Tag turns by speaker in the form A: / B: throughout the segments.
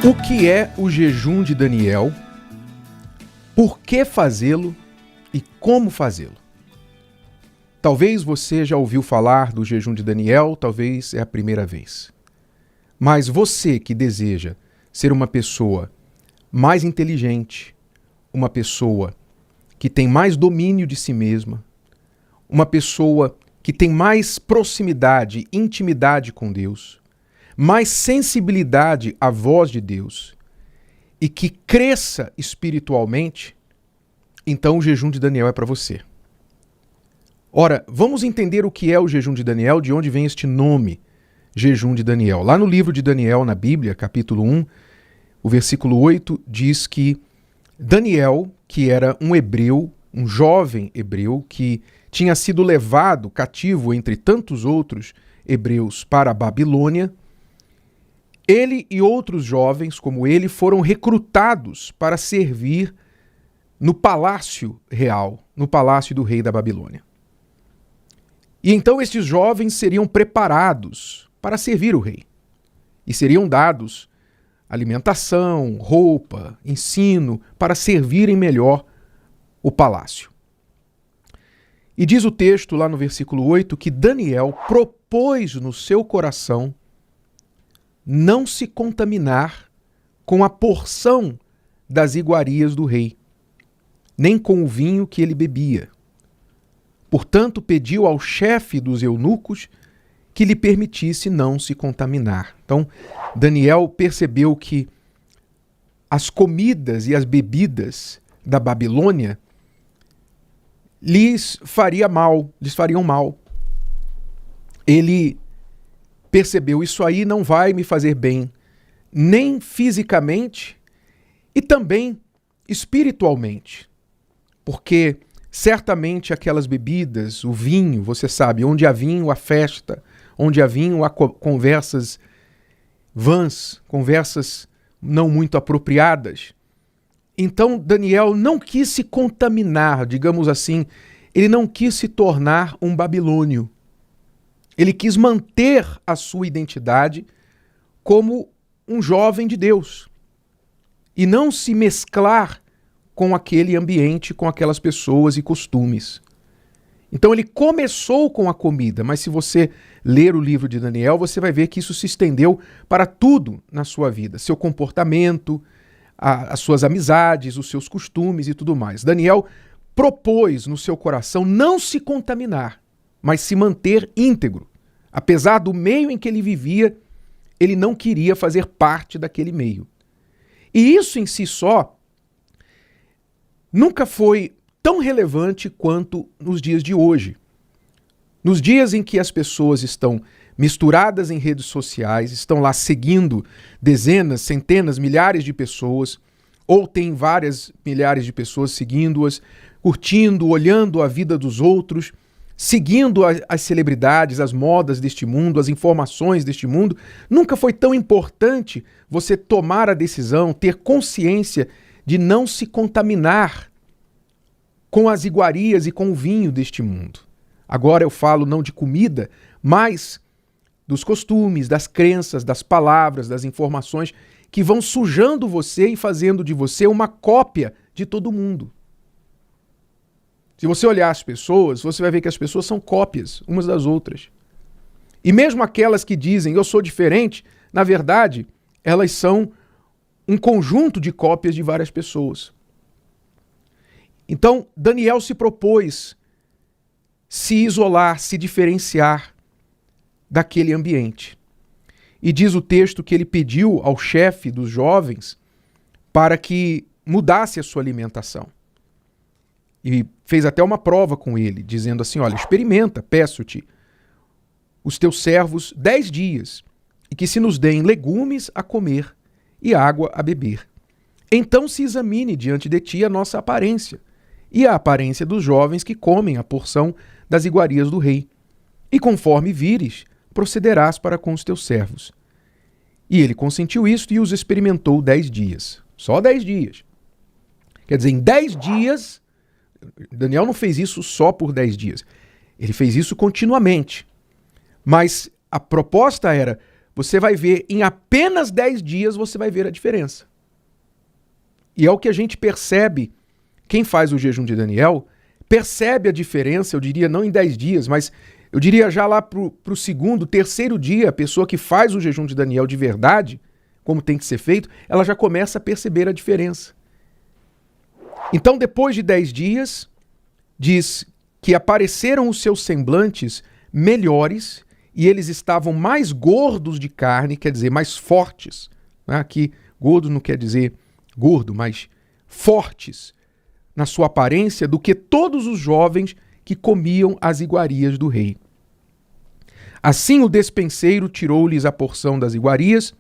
A: O que é o jejum de Daniel? Por que fazê-lo e como fazê-lo? Talvez você já ouviu falar do jejum de Daniel, talvez é a primeira vez. Mas você que deseja ser uma pessoa mais inteligente, uma pessoa que tem mais domínio de si mesma, uma pessoa que tem mais proximidade, intimidade com Deus, mais sensibilidade à voz de Deus e que cresça espiritualmente, então o jejum de Daniel é para você. Ora, vamos entender o que é o jejum de Daniel, de onde vem este nome, jejum de Daniel. Lá no livro de Daniel, na Bíblia, capítulo 1, o versículo 8, diz que Daniel, que era um hebreu, um jovem hebreu, que tinha sido levado cativo entre tantos outros hebreus para a Babilônia, ele e outros jovens como ele foram recrutados para servir no palácio real, no palácio do rei da Babilônia. E então estes jovens seriam preparados para servir o rei. E seriam dados alimentação, roupa, ensino, para servirem melhor o palácio. E diz o texto lá no versículo 8 que Daniel propôs no seu coração não se contaminar com a porção das iguarias do rei, nem com o vinho que ele bebia. Portanto, pediu ao chefe dos eunucos que lhe permitisse não se contaminar. Então, Daniel percebeu que as comidas e as bebidas da Babilônia lhes fariam mal. Ele percebeu, isso aí não vai me fazer bem, nem fisicamente e também espiritualmente. Porque certamente aquelas bebidas, o vinho, você sabe, onde há vinho, há festa, onde há vinho, há conversas vãs, conversas não muito apropriadas. Então Daniel não quis se contaminar, digamos assim, ele não quis se tornar um babilônio. Ele quis manter a sua identidade como um jovem de Deus e não se mesclar com aquele ambiente, com aquelas pessoas e costumes. Então ele começou com a comida, mas se você ler o livro de Daniel, você vai ver que isso se estendeu para tudo na sua vida, seu comportamento, as suas amizades, os seus costumes e tudo mais. Daniel propôs no seu coração não se contaminar, mas se manter íntegro. Apesar do meio em que ele vivia, ele não queria fazer parte daquele meio. E isso em si só nunca foi tão relevante quanto nos dias de hoje. Nos dias em que as pessoas estão misturadas em redes sociais, estão lá seguindo dezenas, centenas, milhares de pessoas, ou tem várias milhares de pessoas seguindo-as, curtindo, olhando a vida dos outros, seguindo as celebridades, as modas deste mundo, as informações deste mundo, nunca foi tão importante você tomar a decisão, ter consciência de não se contaminar com as iguarias e com o vinho deste mundo. Agora eu falo não de comida, mas dos costumes, das crenças, das palavras, das informações que vão sujando você e fazendo de você uma cópia de todo mundo. Se você olhar as pessoas, você vai ver que as pessoas são cópias umas das outras. E mesmo aquelas que dizem eu sou diferente, na verdade, elas são um conjunto de cópias de várias pessoas. Então, Daniel se propôs se isolar, se diferenciar daquele ambiente. E diz o texto que ele pediu ao chefe dos jovens para que mudasse a sua alimentação. E fez até uma prova com ele, dizendo assim, olha, experimenta, peço-te, os teus servos 10 dias, e que se nos deem legumes a comer e água a beber. Então se examine diante de ti a nossa aparência, e a aparência dos jovens que comem a porção das iguarias do rei. E conforme vires, procederás para com os teus servos. E ele consentiu isto e os experimentou 10 dias. Só 10 dias. Quer dizer, em 10 dias, Daniel não fez isso só por 10 dias. Ele fez isso continuamente. Mas a proposta era, você vai ver, em apenas 10 dias, você vai ver a diferença. E é o que a gente percebe, quem faz o jejum de Daniel, percebe a diferença, eu diria, não em 10 dias, mas eu diria já lá pro segundo, terceiro dia, a pessoa que faz o jejum de Daniel de verdade, como tem que ser feito, ela já começa a perceber a diferença. Então, depois de 10 dias, diz que apareceram os seus semblantes melhores e eles estavam mais gordos de carne, quer dizer, mais fortes. Aqui, gordo não quer dizer gordo, mas fortes na sua aparência do que todos os jovens que comiam as iguarias do rei. Assim o despenseiro tirou-lhes a porção das iguarias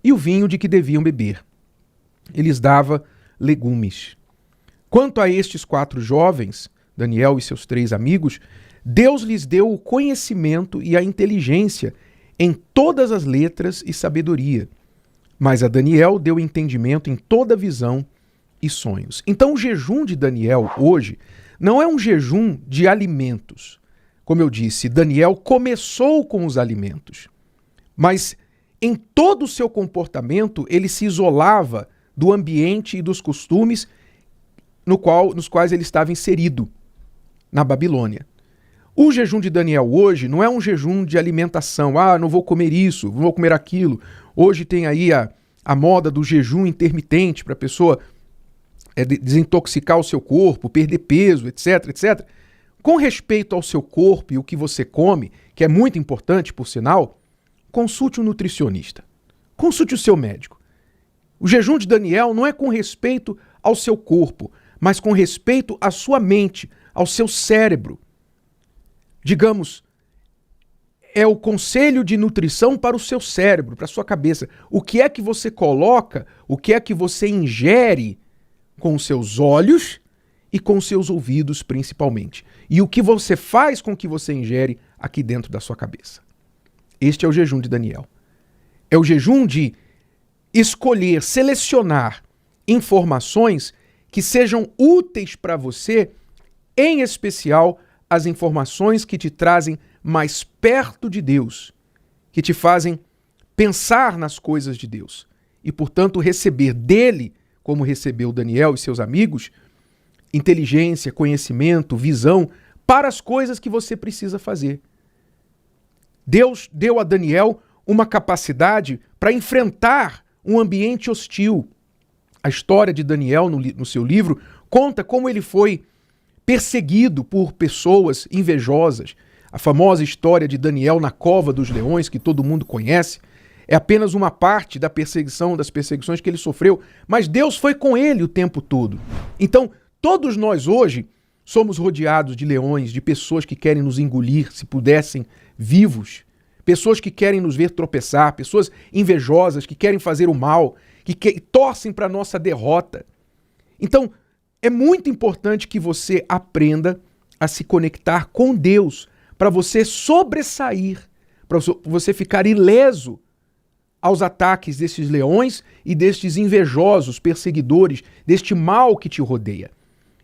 A: e o vinho de que deviam beber. E lhes dava legumes. Quanto a estes 4 jovens, Daniel e seus 3 amigos, Deus lhes deu o conhecimento e a inteligência em todas as letras e sabedoria. Mas a Daniel deu entendimento em toda visão e sonhos. Então o jejum de Daniel hoje não é um jejum de alimentos. Como eu disse, Daniel começou com os alimentos. Mas em todo o seu comportamento ele se isolava do ambiente e dos costumes nos quais ele estava inserido na Babilônia. O jejum de Daniel hoje não é um jejum de alimentação. Não vou comer isso, não vou comer aquilo. Hoje tem aí a moda do jejum intermitente para a pessoa desintoxicar o seu corpo, perder peso, etc, etc. Com respeito ao seu corpo e o que você come, que é muito importante, por sinal, consulte um nutricionista. Consulte o seu médico. O jejum de Daniel não é com respeito ao seu corpo, mas com respeito à sua mente, ao seu cérebro. Digamos, é o conselho de nutrição para o seu cérebro, para a sua cabeça. O que é que você coloca, o que é que você ingere com os seus olhos e com os seus ouvidos, principalmente. E o que você faz com o que você ingere aqui dentro da sua cabeça. Este é o jejum de Daniel. É o jejum de escolher, selecionar informações que sejam úteis para você, em especial as informações que te trazem mais perto de Deus, que te fazem pensar nas coisas de Deus e, portanto, receber dele, como recebeu Daniel e seus amigos, inteligência, conhecimento, visão para as coisas que você precisa fazer. Deus deu a Daniel uma capacidade para enfrentar um ambiente hostil. A história de Daniel, no seu livro, conta como ele foi perseguido por pessoas invejosas. A famosa história de Daniel na cova dos leões, que todo mundo conhece, é apenas uma parte das perseguições que ele sofreu, mas Deus foi com ele o tempo todo. Então, todos nós hoje somos rodeados de leões, de pessoas que querem nos engolir, se pudessem, vivos. Pessoas que querem nos ver tropeçar, pessoas invejosas que querem fazer o mal, que torcem para a nossa derrota. Então, é muito importante que você aprenda a se conectar com Deus para você sobressair, para você ficar ileso aos ataques desses leões e destes invejosos perseguidores, deste mal que te rodeia.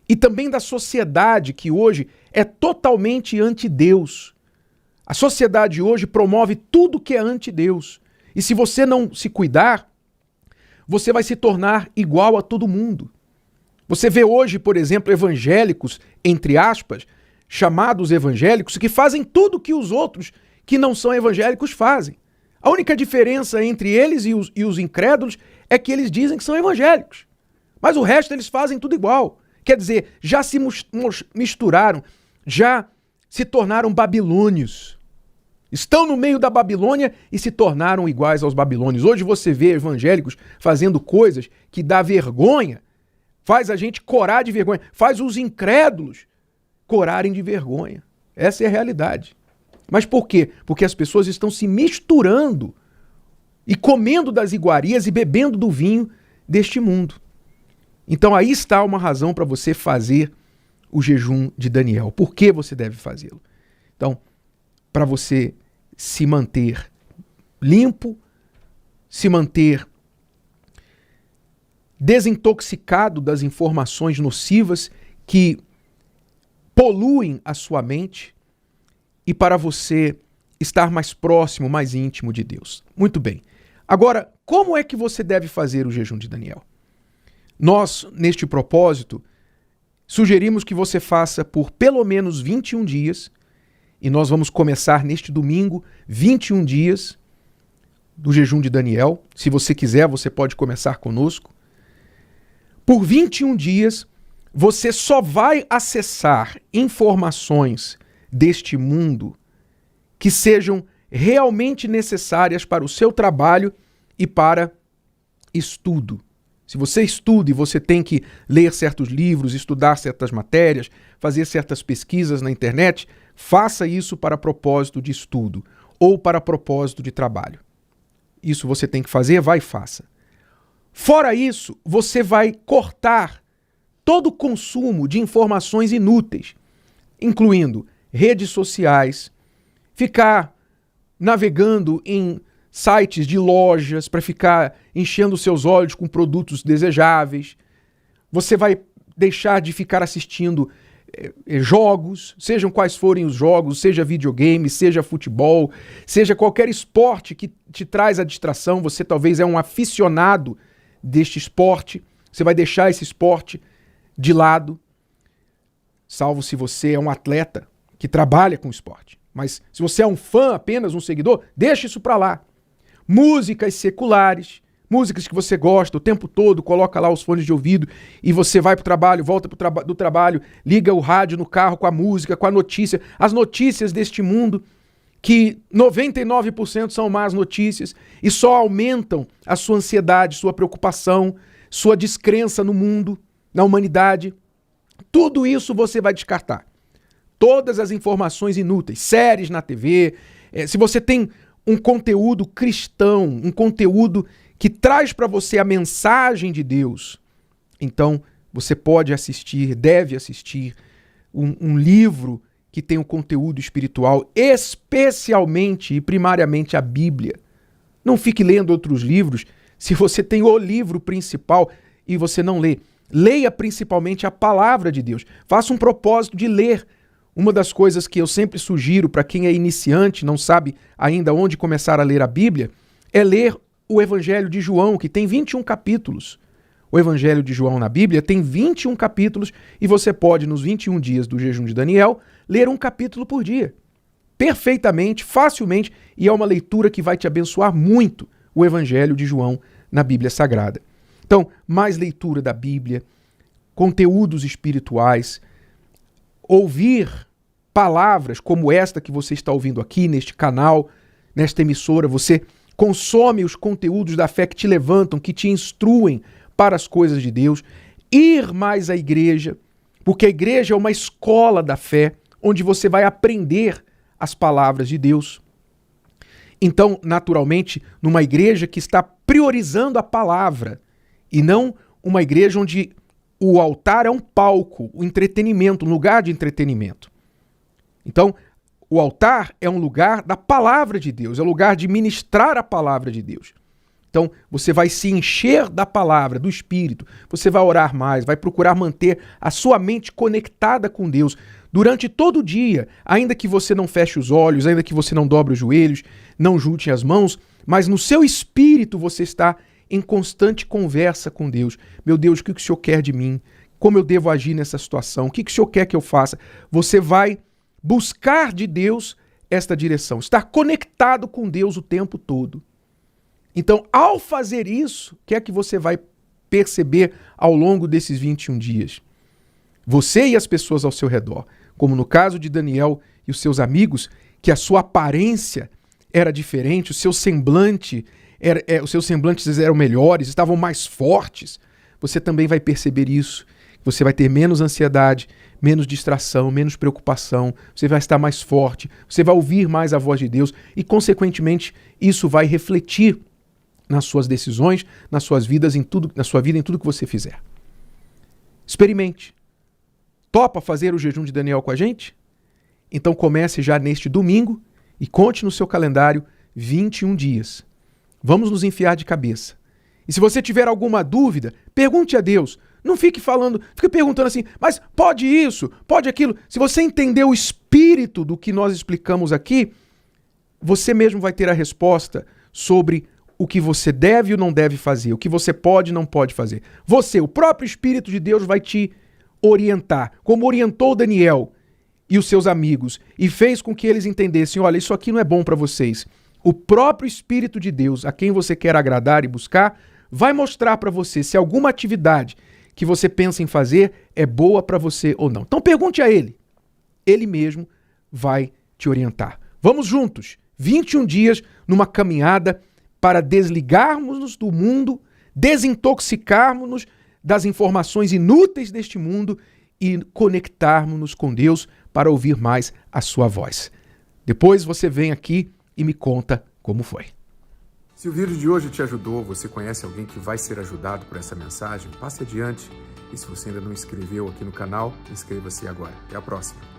A: E também da sociedade que hoje é totalmente anti-Deus. A sociedade hoje promove tudo que é anti-Deus. E se você não se cuidar, você vai se tornar igual a todo mundo. Você vê hoje, por exemplo, evangélicos, entre aspas, chamados evangélicos, que fazem tudo que os outros que não são evangélicos fazem. A única diferença entre eles e os incrédulos é que eles dizem que são evangélicos. Mas o resto eles fazem tudo igual. Quer dizer, já se misturaram, já se tornaram babilônios. Estão no meio da Babilônia e se tornaram iguais aos babilônios. Hoje você vê evangélicos fazendo coisas que dá vergonha, faz a gente corar de vergonha, faz os incrédulos corarem de vergonha. Essa é a realidade. Mas por quê? Porque as pessoas estão se misturando e comendo das iguarias e bebendo do vinho deste mundo. Então aí está uma razão para você fazer o jejum de Daniel. Por que você deve fazê-lo? Então, para você se manter limpo, se manter desintoxicado das informações nocivas que poluem a sua mente e para você estar mais próximo, mais íntimo de Deus. Muito bem. Agora, como é que você deve fazer o jejum de Daniel? Nós, neste propósito, sugerimos que você faça por pelo menos 21 dias, e nós vamos começar neste domingo 21 dias do jejum de Daniel. Se você quiser, você pode começar conosco. Por 21 dias, você só vai acessar informações deste mundo que sejam realmente necessárias para o seu trabalho e para estudo. Se você estuda e você tem que ler certos livros, estudar certas matérias, fazer certas pesquisas na internet, faça isso para propósito de estudo ou para propósito de trabalho. Isso você tem que fazer, vai e faça. Fora isso, você vai cortar todo o consumo de informações inúteis, incluindo redes sociais, ficar navegando em sites de lojas para ficar enchendo seus olhos com produtos desejáveis. Você vai deixar de ficar assistindo jogos, sejam quais forem os jogos, seja videogame, seja futebol, seja qualquer esporte que te traz a distração. Você talvez é um aficionado deste esporte, você vai deixar esse esporte de lado, salvo se você é um atleta que trabalha com esporte. Mas se você é um fã, apenas um seguidor, deixa isso para lá. Músicas seculares, músicas que você gosta o tempo todo, coloca lá os fones de ouvido e você vai para o trabalho, volta do trabalho, liga o rádio no carro com a música, com a notícia, as notícias deste mundo, que 99% são más notícias e só aumentam a sua ansiedade, sua preocupação, sua descrença no mundo, na humanidade. Tudo isso você vai descartar. Todas as informações inúteis, séries na TV, se você tem um conteúdo cristão, um conteúdo que traz para você a mensagem de Deus, então você pode assistir, deve assistir um livro que tem um conteúdo espiritual, especialmente e primariamente a Bíblia. Não fique lendo outros livros se você tem o livro principal e você não lê. Leia principalmente a palavra de Deus. Faça um propósito de ler. Uma das coisas que eu sempre sugiro para quem é iniciante, não sabe ainda onde começar a ler a Bíblia, é ler o Evangelho de João, que tem 21 capítulos. O Evangelho de João na Bíblia tem 21 capítulos e você pode, nos 21 dias do jejum de Daniel, ler um capítulo por dia. Perfeitamente, facilmente, e é uma leitura que vai te abençoar muito, o Evangelho de João na Bíblia Sagrada. Então, mais leitura da Bíblia, conteúdos espirituais, ouvir palavras como esta que você está ouvindo aqui neste canal, nesta emissora. Você consome os conteúdos da fé que te levantam, que te instruem para as coisas de Deus. Ir mais à igreja, porque a igreja é uma escola da fé, onde você vai aprender as palavras de Deus. Então, naturalmente, numa igreja que está priorizando a palavra, e não uma igreja onde o altar é um palco, o entretenimento, um lugar de entretenimento. Então, o altar é um lugar da palavra de Deus, é um lugar de ministrar a palavra de Deus. Então, você vai se encher da palavra, do Espírito, você vai orar mais, vai procurar manter a sua mente conectada com Deus durante todo o dia, ainda que você não feche os olhos, ainda que você não dobre os joelhos, não junte as mãos, mas no seu espírito você está em constante conversa com Deus. Meu Deus, o que o Senhor quer de mim? Como eu devo agir nessa situação? O que o Senhor quer que eu faça? Você vai buscar de Deus esta direção, estar conectado com Deus o tempo todo. Então, ao fazer isso, o que é que você vai perceber ao longo desses 21 dias? Você e as pessoas ao seu redor, como no caso de Daniel e os seus amigos, que a sua aparência era diferente, os seus semblantes eram melhores, estavam mais fortes. Você também vai perceber isso. Você vai ter menos ansiedade, menos distração, menos preocupação. Você vai estar mais forte, você vai ouvir mais a voz de Deus e, consequentemente, isso vai refletir nas suas decisões, nas suas vidas, na sua vida, em tudo que você fizer. Experimente. Topa fazer o jejum de Daniel com a gente? Então comece já neste domingo e conte no seu calendário 21 dias. Vamos nos enfiar de cabeça. E se você tiver alguma dúvida, pergunte a Deus. Não fique perguntando assim, mas pode isso, pode aquilo. Se você entender o espírito do que nós explicamos aqui, você mesmo vai ter a resposta sobre o que você deve ou não deve fazer, o que você pode e não pode fazer. Você, o próprio Espírito de Deus vai te orientar, como orientou Daniel e os seus amigos, e fez com que eles entendessem, olha, isso aqui não é bom para vocês. O próprio Espírito de Deus, a quem você quer agradar e buscar, vai mostrar para você se alguma atividade que você pensa em fazer é boa para você ou não. Então pergunte a ele. Ele mesmo vai te orientar. Vamos juntos, 21 dias numa caminhada para desligarmos-nos do mundo, desintoxicarmos-nos das informações inúteis deste mundo e conectarmos-nos com Deus para ouvir mais a sua voz. Depois você vem aqui e me conta como foi.
B: Se o vídeo de hoje te ajudou, você conhece alguém que vai ser ajudado por essa mensagem, passe adiante. E se você ainda não inscreveu aqui no canal, inscreva-se agora. Até a próxima.